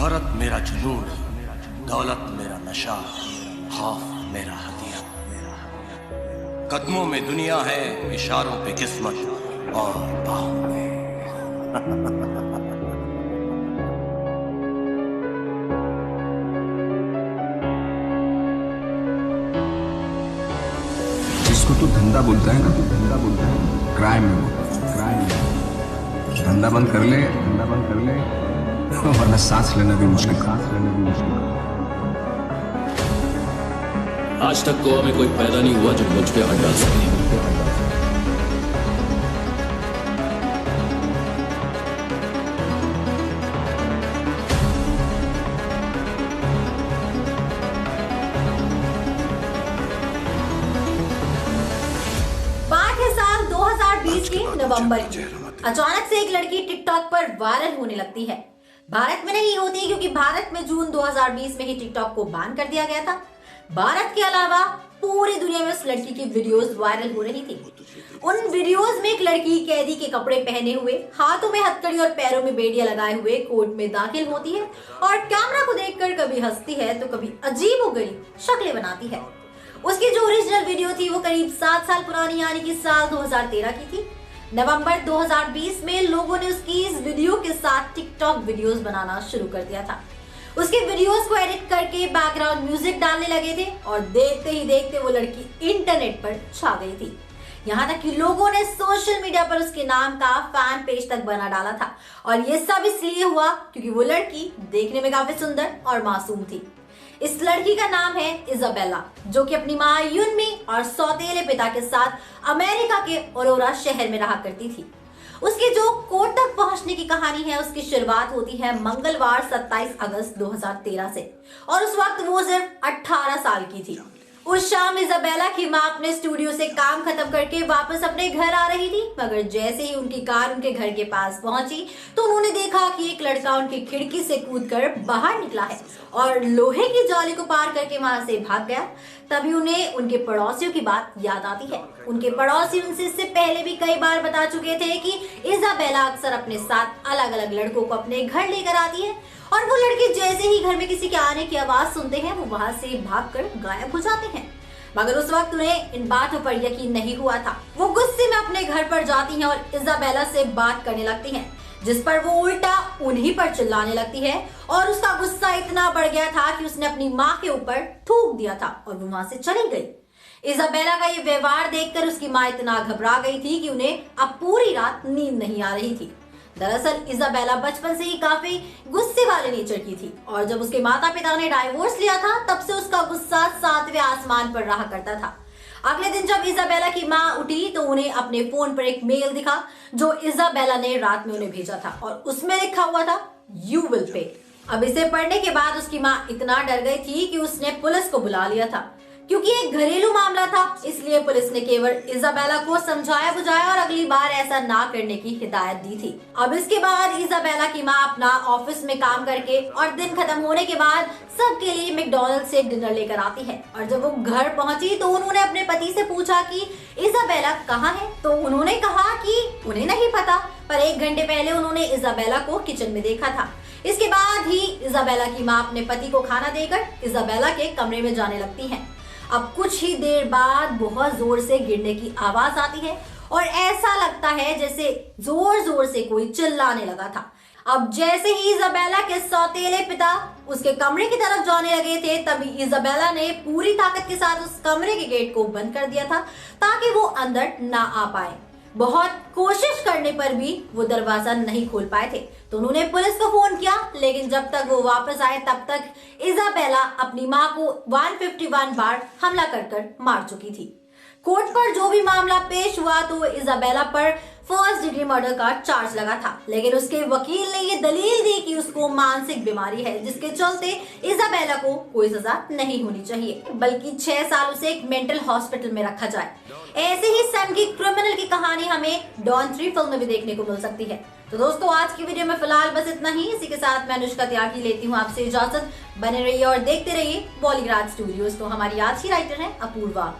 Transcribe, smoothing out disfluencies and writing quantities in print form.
शोहरत मेरा जुनून, दौलत मेरा नशा, खौफ मेरा हथियार। कदमों में दुनिया है, इशारों पे किस्मत और बाहों में जिसको तू धंधा बोलता है ना, तू धंधा बोलता है, क्राइम में बोल, क्राइम में। धंधा बंद कर ले, धंधा बंद कर ले, वरना सांस लेना भी मुश्किल, सांस लेना भी मुश्किल। आज तक गोवा में कोई पैदा नहीं हुआ जो मुझ पे हाथ डाल सके। साल 2020 के नवंबर की अचानक से एक लड़की टिकटॉक पर वायरल होने लगती है। भारत में नहीं होती, क्योंकि भारत में जून 2020 में ही टिकटॉक को बैन कर दिया गया था। भारत के अलावा पूरी दुनिया में उस लड़की की वीडियोस वायरल हो रही थी। उन वीडियोस में एक लड़की कैदी के कपड़े पहने हुए, हाथों में हथकड़ी और पैरों में बेड़ियां लगाए हुए कोर्ट में दाखिल होती है और कैमरा को देखकर कभी हंसती है तो कभी अजीबोगरीब शक्लें बनाती है। उसकी जो ओरिजिनल वीडियो थी वो करीब 7 साल पुरानी, यानी कि साल 2013 की थी। नवंबर 2020 में लोगों ने उसकी इस वीडियो के साथ टिकटॉक वीडियोस बनाना शुरू कर दिया था। उसके वीडियोस को एडिट करके बैकग्राउंड म्यूजिक डालने लगे थे और देखते ही देखते वो लड़की इंटरनेट पर छा गई थी। यहाँ तक कि लोगों ने सोशल मीडिया पर उसके नाम का फैन पेज तक बना डाला था। और ये सब इसलिए हुआ क्योंकि वो लड़की देखने में काफी सुंदर और मासूम थी। इस लड़की का नाम है इजाबेला, जो कि अपनी माँ युनमी और सौतेले पिता के साथ अमेरिका के औरोरा शहर में रहा करती थी। उसकी जो कोर्ट तक पहुंचने की कहानी है, उसकी शुरुआत होती है मंगलवार 27 अगस्त 2013 से, और उस वक्त वो सिर्फ 18 साल की थी। उस शाम इजाबेला की माँ अपने स्टूडियो से काम खत्म करके वापस अपने घर आ रही थी, मगर जैसे ही उनकी कार उनके घर के पास पहुंची तो उन्होंने देखा कि एक लड़का उनकी खिड़की से कूदकर बाहर निकला है और लोहे की जाली को पार करके वहां से भाग गया। तभी उन्हें उनके पड़ोसियों की बात याद आती है। उनके पड़ोसी उनसे इससे पहले भी कई बार बता चुके थे कि इजाबेला अक्सर अपने साथ अलग अलग लड़कों को अपने घर लेकर आती है और वो लड़के जैसे ही घर में किसी के आने की आवाज सुनते हैं वो वहां से भागकर गायब हो जाते हैं। मगर उस वक्त उन्हें इन बातों पर यकीन नहीं हुआ था। वो गुस्से में अपने घर पर जाती हैं और इजाबेला से बात करने लगती हैं, जिस पर वो उल्टा उन्हीं पर चिल्लाने लगती है और उसका गुस्सा इतना बढ़ गया था कि उसने अपनी माँ के ऊपर थूक दिया था और वो वहां से चली गई। इजाबेला का ये व्यवहार देखकर उसकी माँ इतना घबरा गई थी कि उन्हें अब पूरी रात नींद नहीं आ रही थी। दरअसल इजाबेला बचपन से ही काफी गुस्से वाले नेचर की थी और जब उसके माता पिता ने डाइवोर्स लिया था तब से उसका गुस्सा 7वें आसमान पर रहा करता था। अगले दिन जब इजाबेला की माँ उठी तो उन्हें अपने फोन पर एक मेल दिखा जो इजाबेला ने रात में उन्हें भेजा था और उसमें लिखा हुआ था यू विल पे। अब इसे पढ़ने के बाद उसकी माँ इतना डर गई थी कि उसने पुलिस को बुला लिया था। क्योंकि एक घरेलू मामला था, इसलिए पुलिस ने केवल इजाबेला को समझाया बुझाया और अगली बार ऐसा ना करने की हिदायत दी थी। अब इसके बाद इजाबेला की माँ अपना ऑफिस में काम करके और दिन खत्म होने के बाद सबके लिए मैकडॉनल्ड्स से डिनर लेकर आती है। और जब वो घर पहुंची तो उन्होंने अपने पति से पूछा कि इजाबेला कहाँ है, तो उन्होंने कहा कि उन्हें नहीं पता, पर 1 घंटे पहले उन्होंने इजाबेला को किचन में देखा था। इसके बाद ही इजाबेला की माँ अपने पति को खाना देकर इजाबेला के कमरे में जाने लगती है। अब कुछ ही देर बाद बहुत जोर से गिरने की आवाज आती है और ऐसा लगता है जैसे जोर जोर से कोई चिल्लाने लगा था। अब जैसे ही इजाबेला के सौतेले पिता उसके कमरे की तरफ जाने लगे थे, तभी इजाबेला ने पूरी ताकत के साथ उस कमरे के गेट को बंद कर दिया था ताकि वो अंदर ना आ पाए। बहुत कोशिश करने पर भी वो दरवाजा नहीं खोल पाए थे, तो उन्होंने पुलिस को फोन किया, लेकिन जब तक वो वापस आए तब तक इजाबेला अपनी माँ को 151 बार हमला कर मार चुकी थी। कोर्ट पर जो भी मामला पेश हुआ तो इजाबेला पर 1st डिग्री मर्डर का चार्ज लगा था, लेकिन उसके वकील ने ये दलील दी कि उसको मानसिक बीमारी है, जिसके चलते इजाबेला को कोई सजा नहीं होनी चाहिए, बल्कि 6 साल उसे एक मेंटल हॉस्पिटल में रखा जाए। ऐसे ही सैम की क्रिमिनल की कहानी हमें डॉन 3 फिल्म में भी देखने को मिल सकती है। तो दोस्तों, आज की वीडियो में फिलहाल बस इतना ही। इसी के साथ मैं अनुष्का त्यागी लेती हूँ आपसे इजाजत। बने रहिए और देखते रहिए बॉलीग्राज स्टूडियोज। तो हमारी आज की राइटर है अपूर्वा।